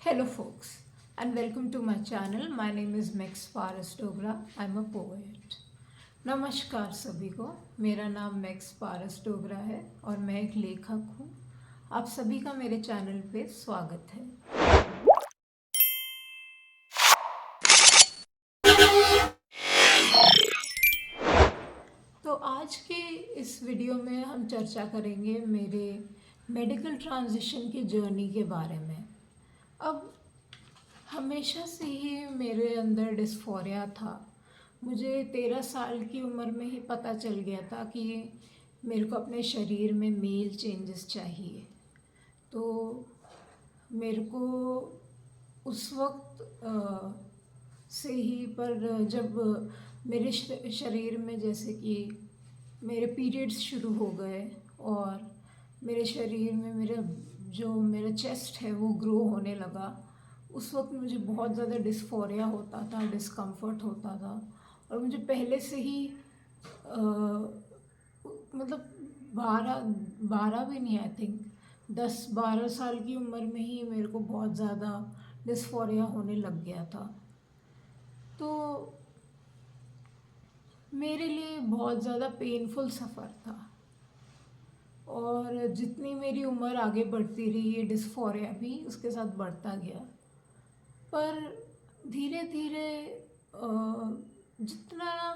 Hello, folks, and welcome to my channel. My name is Max Paras Dogra. I'm a poet. नमस्कार सभी को। मेरा नाम max पारस डोगरा है और मैं एक लेखक हूँ। आप सभी का मेरे चैनल पे स्वागत है। तो आज के इस वीडियो में हम चर्चा करेंगे मेरे मेडिकल ट्रांजिशन की जर्नी के बारे में। अब हमेशा से ही मेरे अंदर डिस्फोरिया था। मुझे 13 साल की उम्र में ही पता चल गया था कि मेरे को अपने शरीर में मेल चेंजेस चाहिए। तो मेरे को उस वक्त से ही पर जब मेरे शरीर में जैसे कि मेरे पीरियड्स शुरू हो गए और मेरे शरीर में मेरा चेस्ट है वो ग्रो होने लगा, उस वक्त मुझे बहुत ज़्यादा डिस्फोरिया होता था, डिस्कम्फर्ट होता था। और मुझे पहले से ही मतलब 12 भी नहीं, आई थिंक 10-12 साल की उम्र में ही मेरे को बहुत ज़्यादा डिस्फोरिया होने लग गया था। तो मेरे लिए बहुत ज़्यादा पेनफुल सफ़र था और जितनी मेरी उम्र आगे बढ़ती रही ये डिस्फोरिया भी उसके साथ बढ़ता गया। पर धीरे धीरे जितना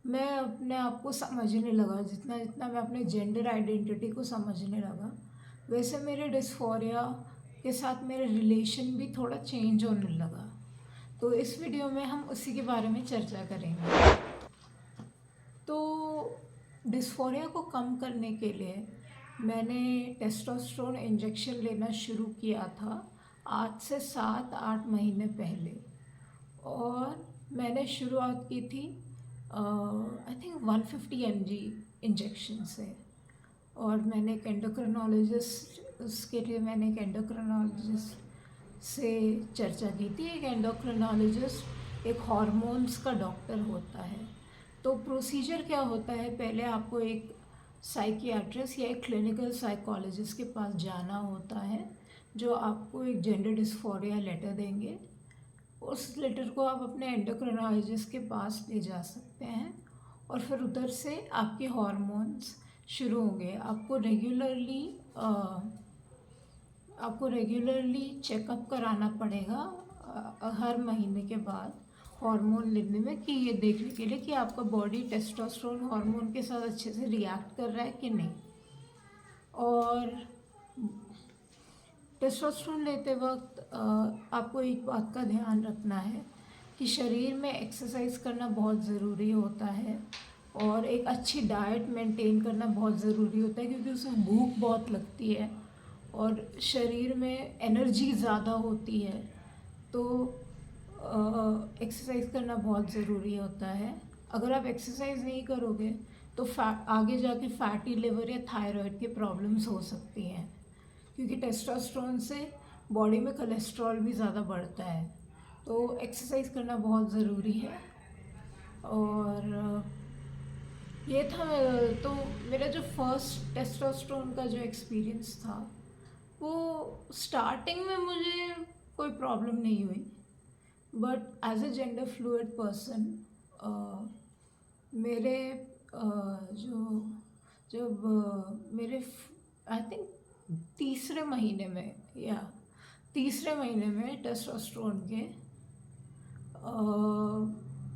मैं अपने आप को समझने लगा, जितना जितना मैं अपने जेंडर आइडेंटिटी को समझने लगा, वैसे मेरे डिस्फोरिया के साथ मेरे रिलेशन भी थोड़ा चेंज होने लगा। तो इस वीडियो में हम उसी के बारे में चर्चा करेंगे। तो डिस्फोरिया को कम करने के लिए मैंने टेस्टोस्टेरोन इंजेक्शन लेना शुरू किया था आज से 7-8 महीने पहले। और मैंने शुरुआत की थी आई थिंक 150 mg इंजेक्शन से। और मैंने एक एंडोक्रिनोलॉजिस्ट उसके लिए मैंने एक एंडोक्रिनोलॉजिस्ट से चर्चा की थी। एक एंडोक्रिनोलॉजिस्ट एक हार्मोन्स का डॉक्टर होता है। तो प्रोसीजर क्या होता है, पहले आपको एक साइकियाट्रिस्ट या एक क्लिनिकल साइकोलॉजिस्ट के पास जाना होता है, जो आपको एक जेंडर डिस्फोरिया लेटर देंगे। उस लेटर को आप अपने एंडोक्रिनोलॉजिस्ट के पास ले जा सकते हैं और फिर उधर से आपके हार्मोन्स शुरू होंगे। आपको रेगुलरली चेकअप कराना पड़ेगा हर महीने के बाद हार्मोन लेने में, कि ये देखने के लिए कि आपका बॉडी टेस्टोस्टेरोन हार्मोन के साथ अच्छे से रिएक्ट कर रहा है कि नहीं। और टेस्टोस्टेरोन लेते वक्त आपको एक बात का ध्यान रखना है कि शरीर में एक्सरसाइज करना बहुत ज़रूरी होता है और एक अच्छी डाइट मेंटेन करना बहुत ज़रूरी होता है, क्योंकि उसमें भूख बहुत लगती है और शरीर में एनर्जी ज़्यादा होती है। तो एक्सरसाइज करना बहुत ज़रूरी होता है। अगर आप एक्सरसाइज नहीं करोगे तो आगे जाके फैटी लिवर या थायराइड की प्रॉब्लम्स हो सकती हैं, क्योंकि टेस्टोस्टेरोन से बॉडी में कोलेस्ट्रॉल भी ज़्यादा बढ़ता है। तो एक्सरसाइज करना बहुत ज़रूरी है। और ये था तो मेरा जो फर्स्ट टेस्टोस्टेरोन का जो एक्सपीरियंस था, वो स्टार्टिंग में मुझे कोई प्रॉब्लम नहीं हुई, but as a gender fluid person मेरे जो जब मेरे आई थिंक तीसरे महीने में टेस्टोस्टेरोन के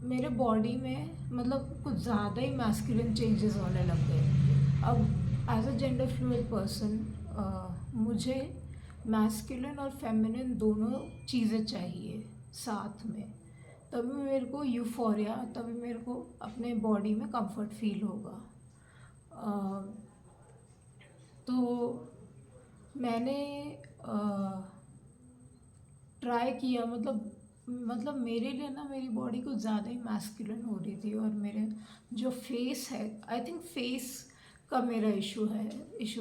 मेरे बॉडी में मतलब कुछ ज़्यादा ही मैस्कुलिन चेंजेस होने लग गए। अब as a gender fluid person मुझे मैस्कुलिन और फेमिनिन दोनों चीज़ें चाहिए साथ में, तभी मेरे को यूफोरिया, तभी मेरे को अपने बॉडी में कंफर्ट फील होगा। तो मैंने ट्राई किया, मतलब मेरे लिए ना मेरी बॉडी कुछ ज़्यादा ही मैस्कुलिन हो रही थी और मेरे जो फेस है, आई थिंक फेस का मेरा इशू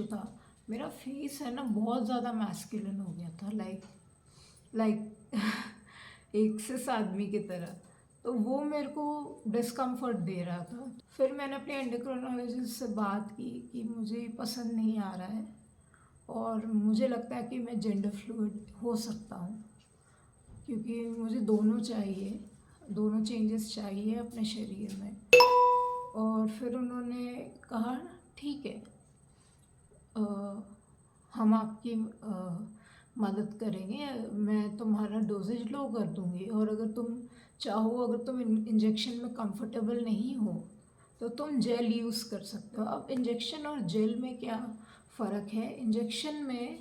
था। मेरा फेस है ना बहुत ज़्यादा मैस्कुलिन हो गया था, लाइक एक सिस आदमी की तरह। तो वो मेरे को डिस्कम्फर्ट दे रहा था। फिर मैंने अपने एंडोक्रिनोलॉजिस्ट से बात की कि मुझे पसंद नहीं आ रहा है और मुझे लगता है कि मैं जेंडर फ्लूइड हो सकता हूँ, क्योंकि मुझे दोनों चाहिए, दोनों चेंजेस चाहिए अपने शरीर में। और फिर उन्होंने कहा ठीक है, अ, हम आपकी मदद करेंगे, मैं तुम्हारा डोजेज लो कर दूँगी, और अगर तुम चाहो, अगर तुम इंजेक्शन में कंफर्टेबल नहीं हो तो तुम जेल यूज़ कर सकते हो। अब इंजेक्शन और जेल में क्या फ़र्क है? इंजेक्शन में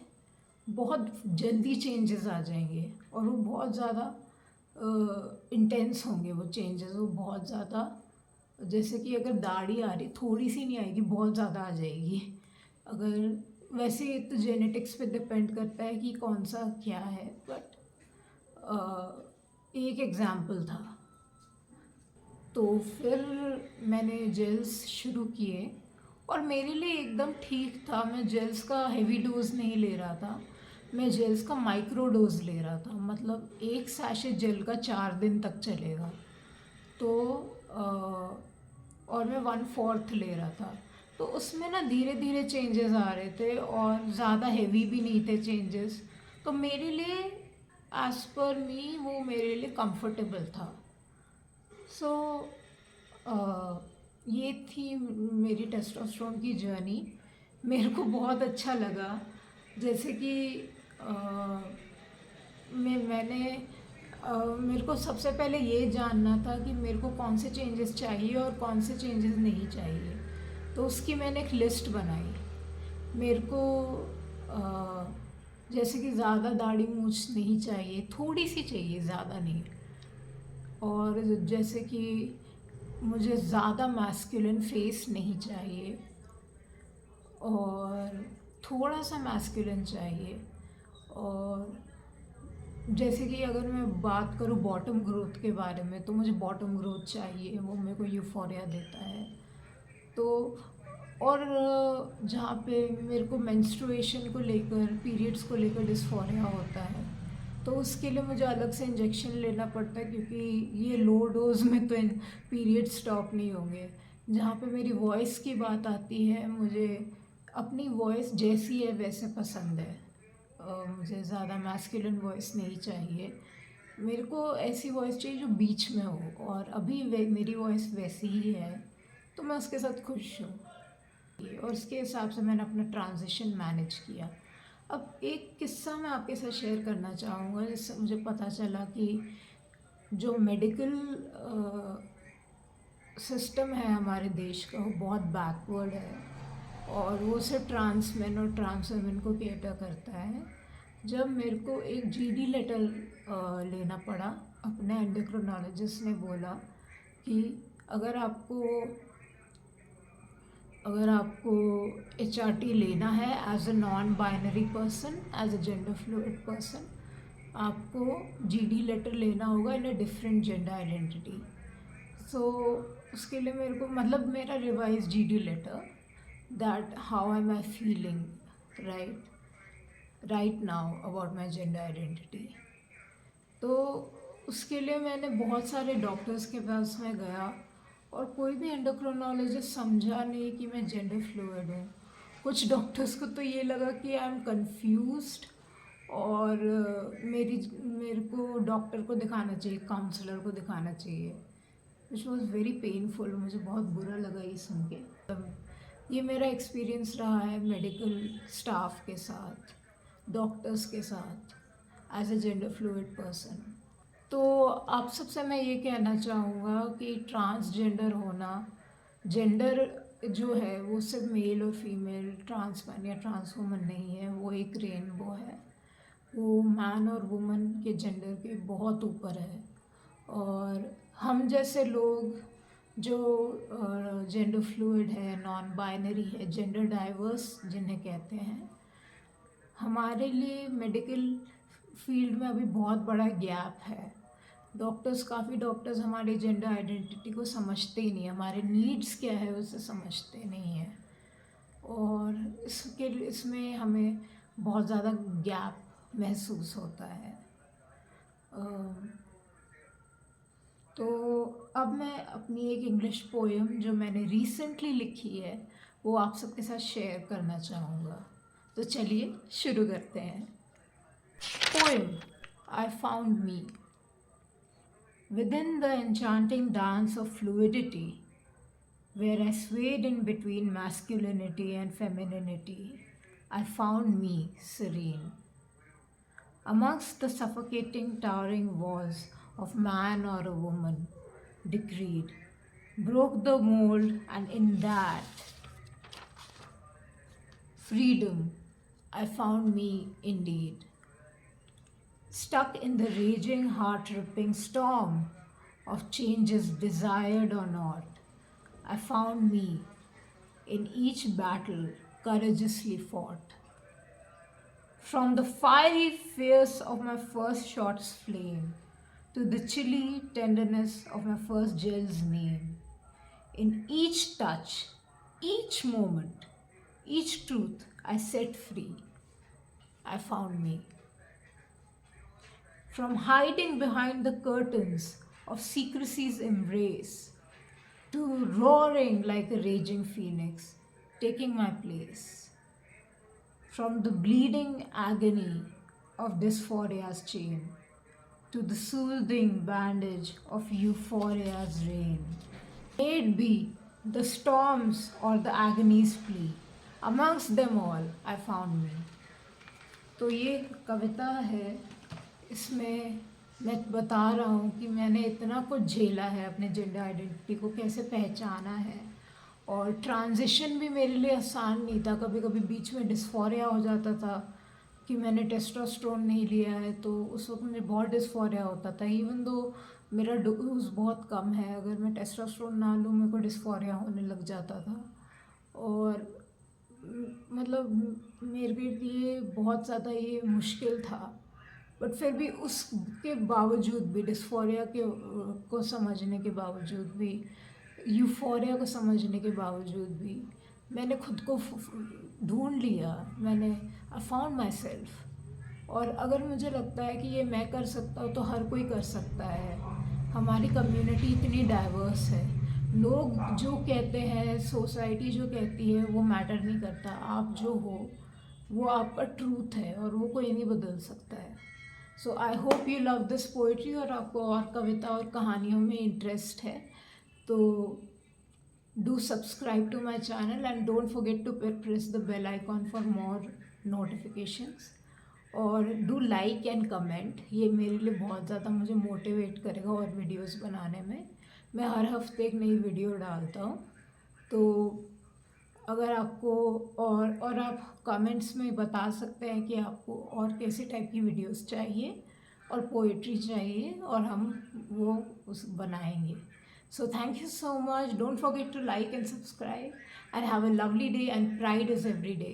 बहुत जल्दी चेंजेस आ जाएंगे और वो बहुत ज़्यादा इंटेंस होंगे, वो चेंजेस वो बहुत ज़्यादा, जैसे कि अगर दाढ़ी आ रही थोड़ी सी नहीं आएगी, बहुत ज़्यादा आ जाएगी। अगर वैसे तो जेनेटिक्स पे डिपेंड करता है कि कौन सा क्या है, बट एक एग्ज़ाम्पल था। तो फिर मैंने जेल्स शुरू किए और मेरे लिए एकदम ठीक था। मैं जेल्स का हेवी डोज नहीं ले रहा था, मैं जेल्स का माइक्रो डोज ले रहा था। मतलब एक सैशे जेल का 4 दिन तक चलेगा। तो और मैं 1/4 ले रहा था। तो उसमें ना धीरे धीरे चेंजेस आ रहे थे और ज़्यादा हेवी भी नहीं थे चेंजेस। तो मेरे लिए एज़ पर मी वो मेरे लिए कंफर्टेबल था। सो ये थी मेरी टेस्टोस्टेरोन की जर्नी। मेरे को बहुत अच्छा लगा, जैसे कि अ, मैंने मेरे को सबसे पहले ये जानना था कि मेरे को कौन से चेंजेस चाहिए और कौन से चेंजेस नहीं चाहिए। तो उसकी मैंने एक लिस्ट बनाई। मेरे को जैसे कि ज़्यादा दाढ़ी मूंछ नहीं चाहिए, थोड़ी सी चाहिए, ज़्यादा नहीं। और जैसे कि मुझे ज़्यादा मैस्कुलिन फेस नहीं चाहिए और थोड़ा सा मैस्कुलिन चाहिए। और जैसे कि अगर मैं बात करूँ बॉटम ग्रोथ के बारे में, तो मुझे बॉटम ग्रोथ चाहिए, वो मेरे को यूफोरिया देता है। तो और जहाँ पे मेरे को मेंस्ट्रुएशन को लेकर, पीरियड्स को लेकर डिस्फोरिया होता है, तो उसके लिए मुझे अलग से इंजेक्शन लेना पड़ता है, क्योंकि ये लो डोज में तो पीरियड स्टॉप नहीं होंगे। जहाँ पे मेरी वॉइस की बात आती है, मुझे अपनी वॉइस जैसी है वैसे पसंद है। मुझे ज़्यादा मैस्कुलिन वॉइस नहीं चाहिए, मेरे को ऐसी वॉइस चाहिए जो बीच में हो, और अभी मेरी वॉइस वैसी ही है, तो मैं उसके साथ खुश हूँ। और उसके हिसाब से मैंने अपना ट्रांजिशन मैनेज किया। अब एक किस्सा मैं आपके साथ शेयर करना चाहूँगा, जिससे मुझे पता चला कि जो मेडिकल सिस्टम है हमारे देश का, वो बहुत बैकवर्ड है और वो सिर्फ ट्रांस मेन और ट्रांस वुमेन को केटर करता है। जब मेरे को एक जीडी लेटर लेना पड़ा, अपने एंडोक्रिनोलॉजिस्ट ने बोला कि अगर आपको HRT लेना है as a non binary person, as a gender fluid person, आपको जीडी लेटर लेना होगा in a different gender identity. So उसके लिए मेरे को, मतलब मेरा revise GD letter, that how am I feeling right now about my gender identity. तो उसके लिए मैंने बहुत सारे डॉक्टर्स के पास में गया और कोई भी एंडोक्रिनोलॉजिस्ट समझा नहीं कि मैं जेंडर फ्लूइड हूँ। कुछ डॉक्टर्स को तो ये लगा कि आई एम कन्फ्यूज्ड, और मेरे को डॉक्टर को दिखाना चाहिए, काउंसलर को दिखाना चाहिए, विच वॉज वेरी पेनफुल। मुझे बहुत बुरा लगा ये सुन के। ये मेरा एक्सपीरियंस रहा है मेडिकल स्टाफ के साथ, डॉक्टर्स के साथ, as a gender fluid person. तो आप सबसे मैं ये कहना चाहूँगा कि ट्रांसजेंडर होना, जेंडर जो है वो सिर्फ मेल और फीमेल, ट्रांस मैन या ट्रांस वुमन नहीं है, वो एक रेनबो है। वो मैन और वुमन के जेंडर के बहुत ऊपर है। और हम जैसे लोग जो जेंडर फ्लूइड है, नॉन बाइनरी है, जेंडर डाइवर्स जिन्हें कहते हैं, हमारे लिए मेडिकल फील्ड में अभी बहुत बड़ा गैप है। काफ़ी डॉक्टर्स हमारे जेंडर आइडेंटिटी को समझते ही नहीं, हमारे नीड्स क्या है उसे समझते नहीं हैं, और इसमें हमें बहुत ज़्यादा गैप महसूस होता है। तो अब मैं अपनी एक इंग्लिश पोएम जो मैंने रिसेंटली लिखी है, वो आप सबके साथ शेयर करना चाहूँगा। तो चलिए शुरू करते हैं। Poem I found me. Within the enchanting dance of fluidity, where I swayed in between masculinity and femininity, I found me serene. Amongst the suffocating, towering walls of man or a woman, decreed, broke the mold, and in that freedom, I found me indeed. Stuck in the raging, heart-ripping storm of changes desired or not, I found me in each battle courageously fought. From the fiery fierce of my first shot's flame to the chilly tenderness of my first gel's name, in each touch, each moment, each truth I set free, I found me. From hiding behind the curtains of secrecy's embrace to roaring like a raging phoenix, taking my place. From the bleeding agony of dysphoria's chain to the soothing bandage of euphoria's reign. May it be the storms or the agony's plea, amongst them all I found me. तो ये कविता है, इसमें मैं बता रहा हूँ कि मैंने इतना कुछ झेला है, अपने जेंडर आइडेंटिटी को कैसे पहचाना है, और ट्रांजिशन भी मेरे लिए आसान नहीं था। कभी कभी बीच में डिस्फोरिया हो जाता था कि मैंने टेस्टोस्टेरोन नहीं लिया है, तो उस वक्त मुझे बहुत डिस्फोरिया होता था। इवन दो मेरा डोज बहुत कम है, अगर मैं टेस्टोस्टेरोन ना लूँ मेरे को डिस्फोरिया होने लग जाता था। और मतलब मेरे लिए बहुत ज़्यादा ये मुश्किल था, बट फिर भी उसके बावजूद भी, डिस्फोरिया के को समझने के बावजूद भी, यूफोरिया को समझने के बावजूद भी मैंने खुद को ढूंढ लिया। मैंने आई फाउंड माई सेल्फ। और अगर मुझे लगता है कि ये मैं कर सकता हूँ तो हर कोई कर सकता है। हमारी कम्युनिटी इतनी डाइवर्स है, लोग जो कहते हैं, सोसाइटी जो कहती है, वो मैटर नहीं करता। आप जो हो वो आपका ट्रूथ है और वो कोई नहीं बदल सकता है। So I hope you love this poetry, और आपको और कविता और कहानियों में इंटरेस्ट है तो do subscribe to my channel and don't forget to press the bell icon for more notifications, और do like and comment। ये मेरे लिए बहुत ज़्यादा मुझे मोटिवेट करेगा और वीडियोस बनाने में। मैं हर हफ्ते एक नई वीडियो डालता हूँ, तो अगर आपको और आप कमेंट्स में बता सकते हैं कि आपको और कैसे टाइप की वीडियोस चाहिए और पोइट्री चाहिए, और हम वो उस बनाएंगे। So thank you so much. Don't forget to like and subscribe, and have a lovely day, and pride is every day.